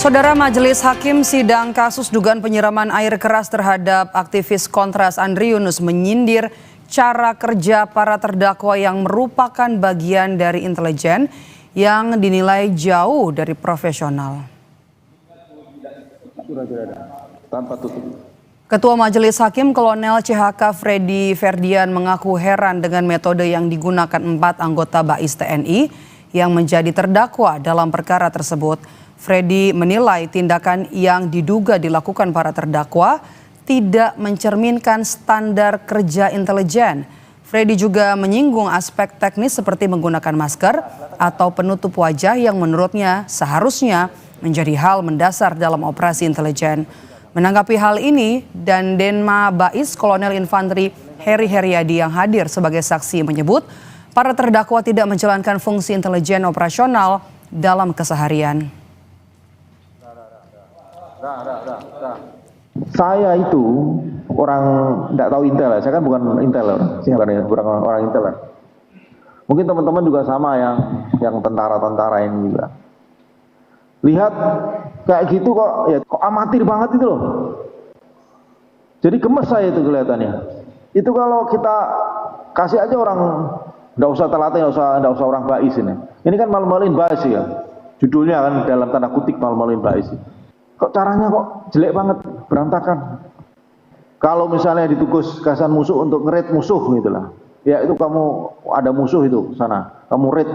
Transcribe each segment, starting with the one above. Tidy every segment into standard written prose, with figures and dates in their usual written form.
Saudara, Majelis Hakim sidang kasus dugaan penyiraman air keras terhadap aktivis Kontras Andri Yunus menyindir cara kerja para terdakwa yang merupakan bagian dari intelijen yang dinilai jauh dari profesional. Ketua Majelis Hakim Kolonel CHK Freddy Ferdian mengaku heran dengan metode yang digunakan 4 anggota BAIS TNI yang menjadi terdakwa dalam perkara tersebut. Freddy menilai tindakan yang diduga dilakukan para terdakwa tidak mencerminkan standar kerja intelijen. Freddy juga menyinggung aspek teknis seperti menggunakan masker atau penutup wajah yang menurutnya seharusnya menjadi hal mendasar dalam operasi intelijen. Menanggapi hal ini, Dandenma BAIS Kolonel Infanteri Heri Heriadi yang hadir sebagai saksi menyebut para terdakwa tidak menjalankan fungsi intelijen operasional dalam keseharian. Saya itu orang tidak tahu intel, saya kan bukan intel, bukan orang intel. Mungkin teman-teman juga sama yang tentara-tentara ini juga. Lihat kayak gitu kok amatir banget itu loh. Jadi gemes saya itu kelihatannya. Itu kalau kita kasih aja orang, nggak usah terlatih, nggak usah orang BAIS ini. Ini kan malu-maluin BAIS ya. Judulnya kan dalam tanda kutip malu-maluin BAIS. Kok caranya kok jelek banget, berantakan. Kalau misalnya ditugas gasan musuh untuk ngerit musuh gitu lah. Ya itu kamu ada musuh itu sana, kamu raid.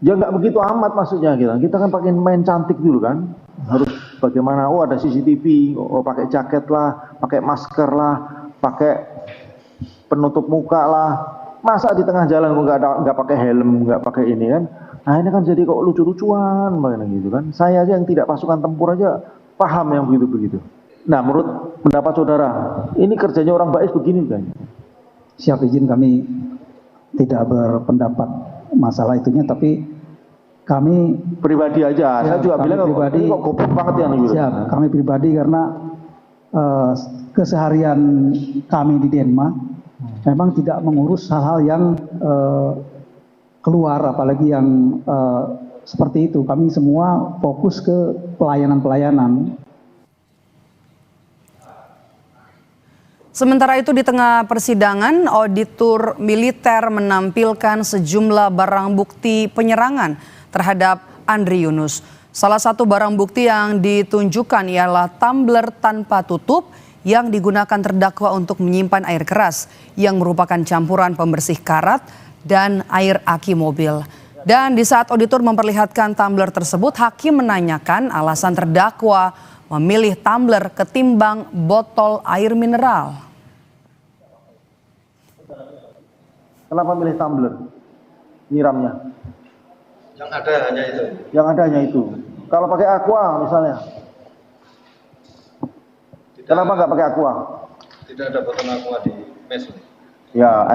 Ya nggak begitu amat maksudnya kita. Kita kan pakai main cantik dulu kan. Harus bagaimana? Oh ada CCTV, oh pakai jaket lah, pakai masker lah, pakai penutup muka lah. Masa di tengah jalan nggak pakai helm, nggak pakai ini kan? Nah ini kan jadi kok lucu-lucuan begini gitu kan. Saya aja yang tidak pasukan tempur aja paham yang begitu-begitu. Nah menurut pendapat saudara, ini kerjanya orang BAIS begini kan? Siap izin, kami tidak berpendapat masalah itunya, tapi kami pribadi aja. Saya juga bilang pribadi, kok goblok banget yang gitu. Siap, kami pribadi karena keseharian kami di Denmark memang tidak mengurus hal-hal yang keluar, apalagi yang seperti itu. Kami semua fokus ke pelayanan-pelayanan. Sementara itu di tengah persidangan, auditor militer menampilkan sejumlah barang bukti penyerangan terhadap Andri Yunus. Salah satu barang bukti yang ditunjukkan ialah tumbler tanpa tutup yang digunakan terdakwa untuk menyimpan air keras yang merupakan campuran pembersih karat dan air aki mobil. Dan di saat auditor memperlihatkan tumbler tersebut, hakim menanyakan alasan terdakwa memilih tumbler ketimbang botol air mineral. Kenapa milih tumbler? Nyiramnya? Yang ada hanya itu. Yang ada hanya itu. Kalau pakai aqua misalnya? Kenapa nggak pakai aqua? Tidak ada botol aqua di mes. Ya,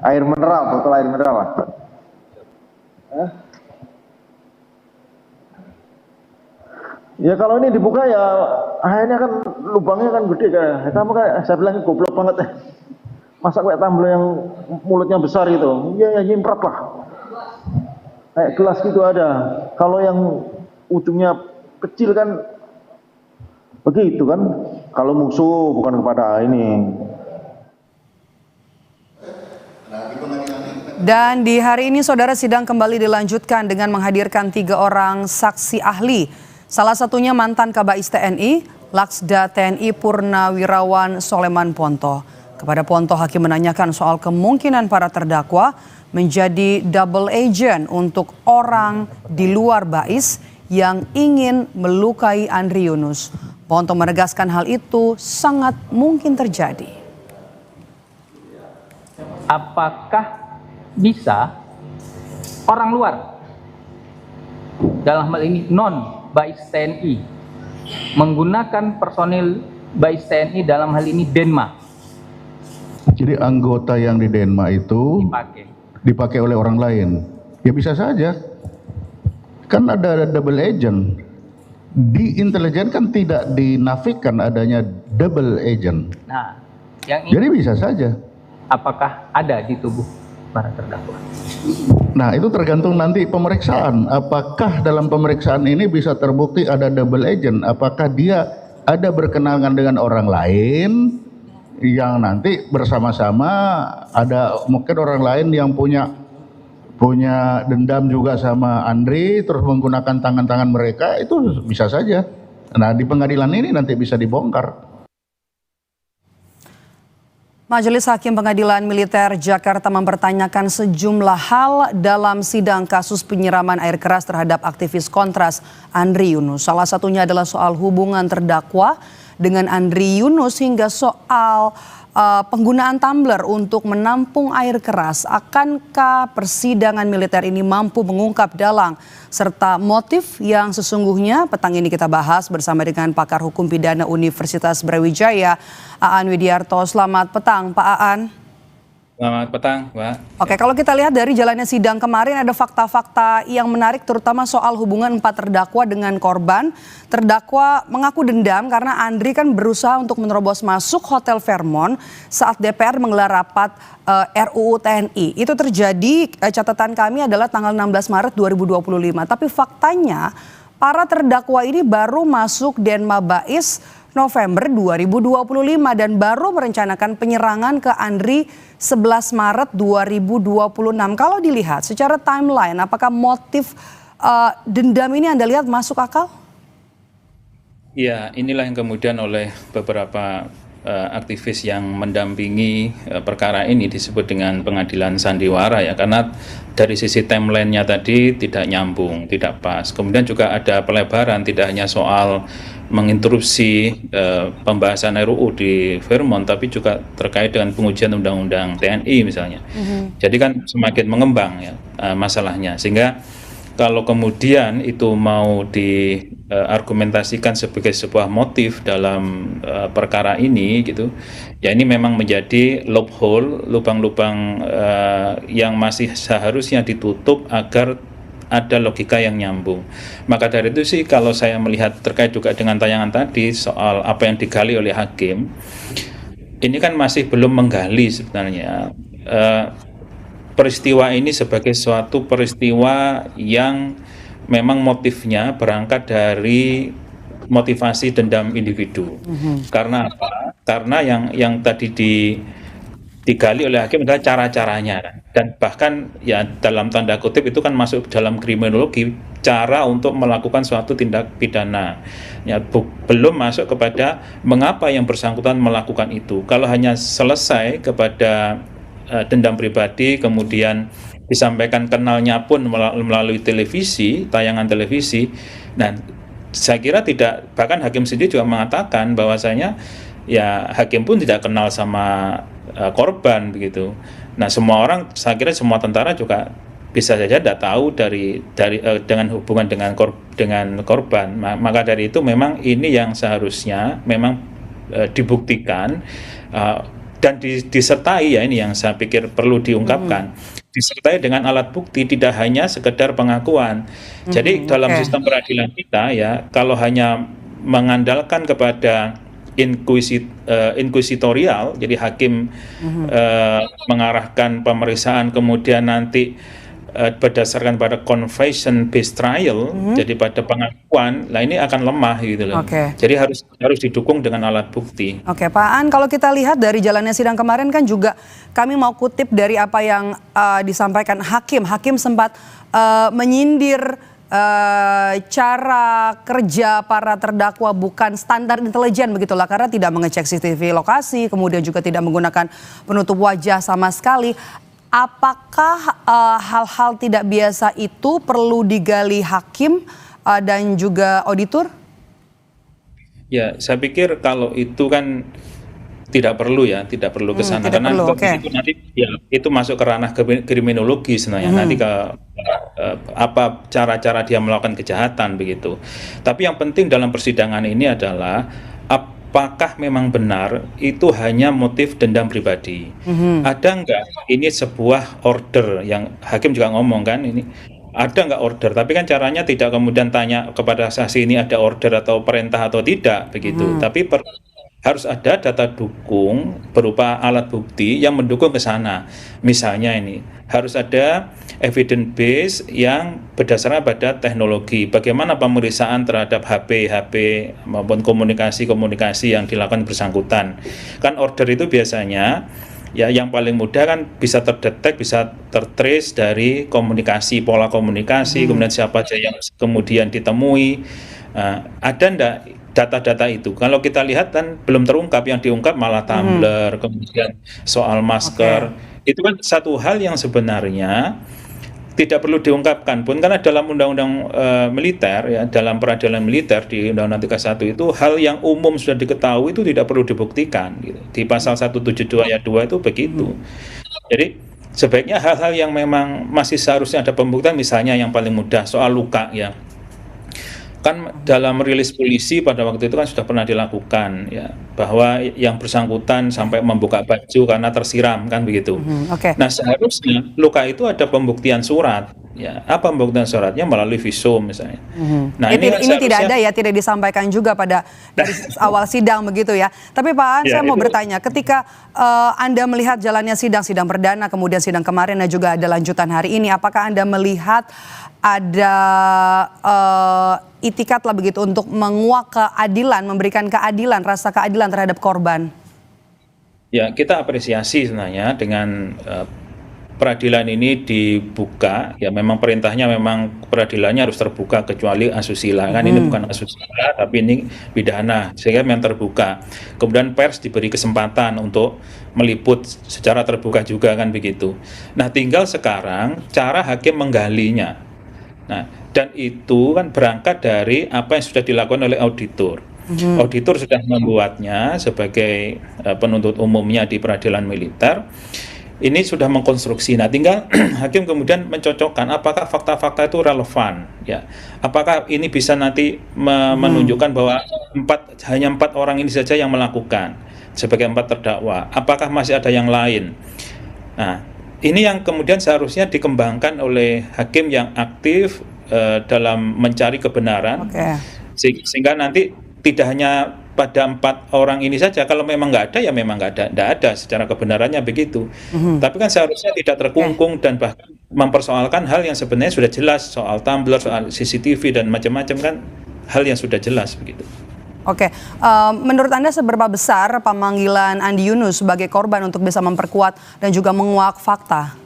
air mineral, botol air mineral lah. Ya kalau ini dibuka ya akhirnya kan lubangnya kan gede kayak. Kamu kayak saya bilang goblok banget. Masa kayak tumbler yang mulutnya besar gitu. Ya nyimprat lah. Kayak gelas gitu ada. Kalau yang ujungnya kecil kan begitu kan. Kalau musuh bukan kepada ini. Dan di hari ini saudara, sidang kembali dilanjutkan dengan menghadirkan 3 orang saksi ahli. Salah satunya mantan Kabais TNI, Laksda TNI Purnawirawan Soleman Ponto. Kepada Ponto, hakim menanyakan soal kemungkinan para terdakwa menjadi double agent untuk orang di luar BAIS yang ingin melukai Andri Yunus. Ponto menegaskan hal itu sangat mungkin terjadi. Apakah bisa orang luar, dalam hal ini non BAIS TNI, menggunakan personil BAIS TNI dalam hal ini Denmark? Jadi anggota yang di Denmark itu dipakai oleh orang lain. Ya bisa saja. Kan ada double agent. Di intelijen kan tidak dinafikan adanya double agent. Nah, yang ini jadi bisa saja. apakah ada di tubuh para terdakwa. Nah, itu tergantung nanti pemeriksaan. Apakah dalam pemeriksaan ini bisa terbukti ada double agent? Apakah dia ada berkenalan dengan orang lain yang nanti bersama-sama, ada mungkin orang lain yang punya dendam juga sama Andri, terus menggunakan tangan-tangan mereka, itu bisa saja. Nah, di pengadilan ini nanti bisa dibongkar. Majelis Hakim Pengadilan Militer Jakarta mempertanyakan sejumlah hal dalam sidang kasus penyiraman air keras terhadap aktivis Kontras Andri Yunus. Salah satunya adalah soal hubungan terdakwa dengan Andri Yunus hingga soal penggunaan tumbler untuk menampung air keras. Akankah persidangan militer ini mampu mengungkap dalang serta motif yang sesungguhnya? Petang ini kita bahas bersama dengan pakar hukum pidana Universitas Brawijaya, Aan Widiarto. Selamat petang, Pak Aan. Selamat petang, Mbak. Oke, kalau kita lihat dari jalannya sidang kemarin ada fakta-fakta yang menarik terutama soal hubungan 4 terdakwa dengan korban. Terdakwa mengaku dendam karena Andri kan berusaha untuk menerobos masuk Hotel Fairmont saat DPR menggelar rapat RUU TNI. Itu terjadi, catatan kami adalah tanggal 16 Maret 2025. Tapi faktanya para terdakwa ini baru masuk Denma Bais November 2025 dan baru merencanakan penyerangan ke Andri 11 Maret 2026. Kalau dilihat secara timeline, apakah motif dendam ini Anda lihat masuk akal? Ya, inilah yang kemudian oleh beberapa aktivis yang mendampingi perkara ini disebut dengan pengadilan sandiwara ya, karena dari sisi timelinenya tadi tidak nyambung, tidak pas. Kemudian juga ada pelebaran, tidak hanya soal menginterupsi pembahasan RUU di Fairmont, tapi juga terkait dengan pengujian undang-undang TNI misalnya. Jadi kan semakin mengembang ya masalahnya, sehingga kalau kemudian itu mau diargumentasikan sebagai sebuah motif dalam perkara ini gitu, ya ini memang menjadi loophole, lubang-lubang yang masih seharusnya ditutup agar ada logika yang nyambung. Maka dari itu sih kalau saya melihat terkait juga dengan tayangan tadi soal apa yang digali oleh hakim, ini kan masih belum menggali sebenarnya peristiwa ini sebagai suatu peristiwa yang memang motifnya berangkat dari motivasi dendam individu. Karena apa? Karena yang tadi digali oleh hakim adalah cara-caranya, dan bahkan ya dalam tanda kutip itu kan masuk dalam kriminologi, cara untuk melakukan suatu tindak pidana ya, belum masuk kepada mengapa yang bersangkutan melakukan itu. Kalau hanya selesai kepada dendam pribadi, kemudian disampaikan kenalnya pun melalui televisi, tayangan televisi. Nah, saya kira tidak, bahkan hakim sendiri juga mengatakan bahwasanya ya hakim pun tidak kenal sama korban begitu. Nah, semua orang, saya kira semua tentara juga bisa saja tidak tahu dengan hubungan dengan korban. Maka dari itu memang ini yang seharusnya memang dibuktikan dan disertai, ya ini yang saya pikir perlu diungkapkan, disertai dengan alat bukti, tidak hanya sekedar pengakuan. Jadi dalam sistem peradilan kita ya, kalau hanya mengandalkan kepada inkuisitorial, jadi hakim mengarahkan pemeriksaan kemudian nanti berdasarkan pada confession based trial, jadi pada pengakuan, lah ini akan lemah gitu loh. Jadi harus didukung dengan alat bukti. Oke, Pak Aan, kalau kita lihat dari jalannya sidang kemarin kan juga kami mau kutip dari apa yang disampaikan hakim. Hakim sempat menyindir cara kerja para terdakwa bukan standar intelijen begitulah, karena tidak mengecek CCTV lokasi, kemudian juga tidak menggunakan penutup wajah sama sekali. Apakah hal-hal tidak biasa itu perlu digali hakim dan juga auditor? Ya, saya pikir kalau itu kan tidak perlu ya, tidak perlu ke sana, karena itu nanti ya itu masuk ke ranah kriminologi sebenarnya, nanti ke apa cara-cara dia melakukan kejahatan begitu. Tapi yang penting dalam persidangan ini adalah apakah memang benar itu hanya motif dendam pribadi? Ada enggak ini sebuah order, yang hakim juga ngomong kan, ini ada enggak order? Tapi kan caranya tidak kemudian tanya kepada saksi ini ada order atau perintah atau tidak begitu. Tapi harus ada data dukung berupa alat bukti yang mendukung ke sana. Misalnya ini, harus ada evidence base yang berdasarkan pada teknologi. Bagaimana pemeriksaan terhadap HP maupun komunikasi yang dilakukan bersangkutan. Kan order itu biasanya ya yang paling mudah kan bisa terdetek, bisa tertrace dari komunikasi, pola komunikasi, kemudian siapa aja yang kemudian ditemui. Ada ndak data-data itu? Kalau kita lihat kan belum terungkap, yang diungkap malah tumbler, kemudian soal masker. Itu kan satu hal yang sebenarnya tidak perlu diungkapkan pun, karena dalam undang-undang militer ya, dalam peradilan militer di Undang-Undang 31 itu hal yang umum sudah diketahui itu tidak perlu dibuktikan gitu. Di pasal 172 ayat 2 itu begitu. Jadi sebaiknya hal-hal yang memang masih seharusnya ada pembuktian, misalnya yang paling mudah soal luka ya. Kan dalam rilis polisi pada waktu itu kan sudah pernah dilakukan ya, bahwa yang bersangkutan sampai membuka baju karena tersiram kan begitu. Nah seharusnya luka itu ada pembuktian surat ya. Apa pembuktian suratnya? Melalui visum misalnya. Nah ini seharusnya tidak ada ya, tidak disampaikan juga pada dari awal sidang begitu ya. Tapi Pak Aan, saya mau bertanya, ketika Anda melihat jalannya sidang perdana, kemudian sidang kemarin dan juga ada lanjutan hari ini, apakah Anda melihat ada itikat lah begitu untuk menguak keadilan, memberikan keadilan, rasa keadilan terhadap korban? Ya, kita apresiasi sebenarnya dengan peradilan ini dibuka. Ya, memang perintahnya memang peradilannya harus terbuka kecuali asusila. Kan ini bukan asusila, tapi ini pidana, sehingga memang terbuka. Kemudian pers diberi kesempatan untuk meliput secara terbuka juga kan begitu. Nah, tinggal sekarang cara hakim menggalinya. Nah, dan itu kan berangkat dari apa yang sudah dilakukan oleh auditor. Auditor sudah membuatnya sebagai penuntut umumnya di peradilan militer. Ini sudah mengkonstruksi. Nah, tinggal hakim kemudian mencocokkan apakah fakta-fakta itu relevan, ya. Apakah ini bisa nanti menunjukkan bahwa hanya 4 orang ini saja yang melakukan sebagai 4 terdakwa. Apakah masih ada yang lain? Nah, ini yang kemudian seharusnya dikembangkan oleh hakim yang aktif dalam mencari kebenaran, sehingga nanti tidak hanya pada 4 orang ini saja. Kalau memang nggak ada ya memang nggak ada secara kebenarannya begitu. Tapi kan seharusnya tidak terkungkung dan bahkan mempersoalkan hal yang sebenarnya sudah jelas, soal tumbler, soal CCTV dan macam-macam, kan hal yang sudah jelas begitu. Menurut Anda seberapa besar pemanggilan Andi Yunus sebagai korban untuk bisa memperkuat dan juga menguak fakta?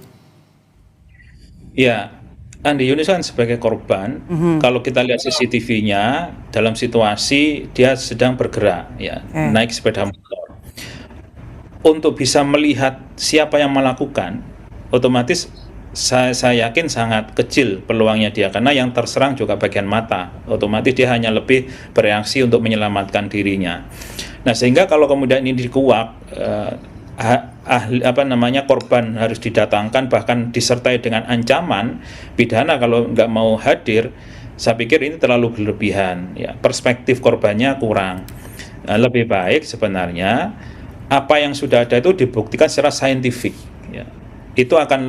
Ya, Andi Yunus kan sebagai korban, kalau kita lihat CCTV-nya dalam situasi dia sedang bergerak, ya, naik sepeda motor. Untuk bisa melihat siapa yang melakukan, otomatis saya yakin sangat kecil peluangnya dia, karena yang terserang juga bagian mata. Otomatis dia hanya lebih bereaksi untuk menyelamatkan dirinya. Nah, sehingga kalau kemudian ini dikuak, korban harus didatangkan, bahkan disertai dengan ancaman pidana kalau nggak mau hadir, saya pikir ini terlalu berlebihan. Ya, perspektif korbannya kurang. Lebih baik sebenarnya apa yang sudah ada itu dibuktikan secara saintifik. Ya. Itu akan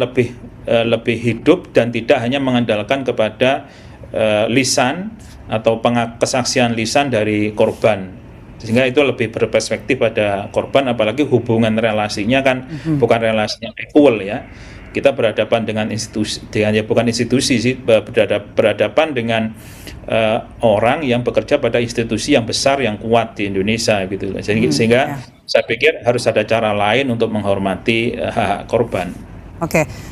lebih hidup dan tidak hanya mengandalkan kepada lisan atau kesaksian lisan dari korban, sehingga itu lebih berperspektif pada korban, apalagi hubungan relasinya kan bukan relasinya equal ya. Kita berhadapan dengan institusi, bukan institusi sih, berhadapan dengan orang yang bekerja pada institusi yang besar yang kuat di Indonesia gitu. Sehingga saya pikir harus ada cara lain untuk menghormati hak korban.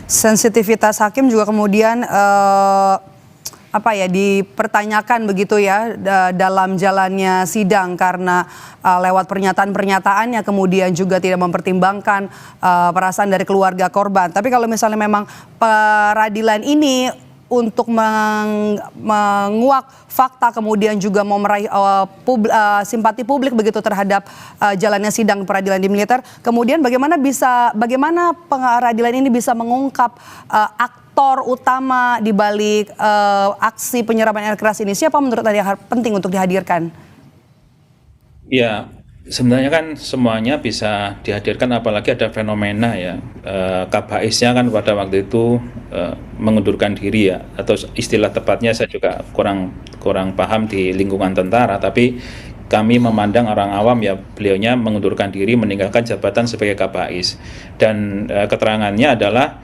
Sensitivitas hakim juga kemudian dipertanyakan begitu ya dalam jalannya sidang, karena lewat pernyataan-pernyataannya kemudian juga tidak mempertimbangkan perasaan dari keluarga korban. Tapi kalau misalnya memang peradilan ini untuk menguak fakta kemudian juga mau meraih simpati publik begitu terhadap jalannya sidang peradilan di militer, kemudian bagaimana peradilan ini bisa mengungkap aktor utama di balik aksi penyiraman air keras ini? Siapa menurut Anda penting untuk dihadirkan? Ya, sebenarnya kan semuanya bisa dihadirkan, apalagi ada fenomena ya, Kabaisnya kan pada waktu itu mengundurkan diri ya, atau istilah tepatnya saya juga kurang paham di lingkungan tentara, tapi kami memandang orang awam ya beliaunya mengundurkan diri meninggalkan jabatan sebagai Kabais, dan keterangannya adalah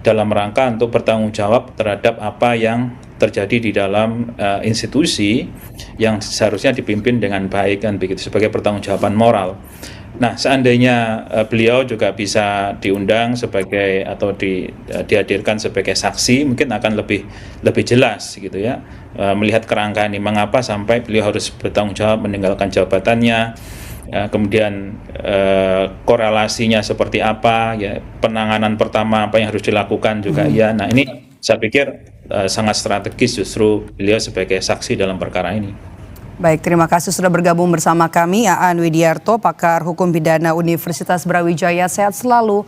dalam rangka untuk bertanggung jawab terhadap apa yang terjadi di dalam institusi yang seharusnya dipimpin dengan baik kan begitu, sebagai pertanggungjawaban moral. Nah, seandainya beliau juga bisa diundang sebagai atau dihadirkan sebagai saksi, mungkin akan lebih jelas gitu ya, melihat kerangka ini mengapa sampai beliau harus bertanggung jawab meninggalkan jabatannya, kemudian korelasinya seperti apa ya, penanganan pertama apa yang harus dilakukan juga ya. Nah, ini saya pikir sangat strategis justru beliau sebagai saksi dalam perkara ini. Baik, terima kasih sudah bergabung bersama kami Aan Widiarto, pakar hukum pidana Universitas Brawijaya. Sehat selalu